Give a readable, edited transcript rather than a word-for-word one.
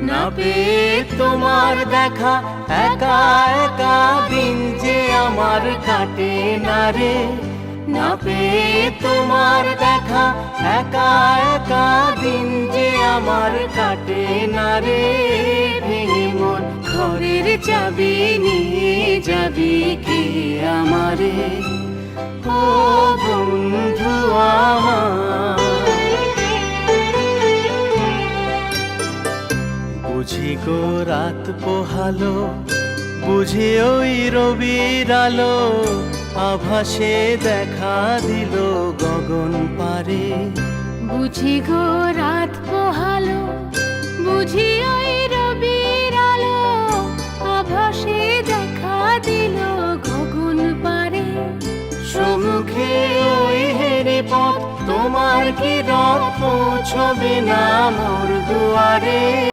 না পেয়ে তোমার দেখা একা একা দিন যে আমার কাটে না রে। না পেয়ে তোমার দেখা একা একা দিন যে আমার কাটে না রে। ভেঙে মন ঘরের চাবি নিয়ে যাবি কে আমারে, ও বন্ধু আমার। বুঝি গো রাত পোহালো, বুঝি ওই রবির আলো, আভাসে দেখা দিল গগন পারে। বুঝি গো রাত পোহালো, বুঝি ওই রবির আলো, আভাসে দেখা দিল গগন পারে। সম্মুখে ওই হেরে পথ, তোমার কি রথ পৌঁছবে না মোর দুয়ারে।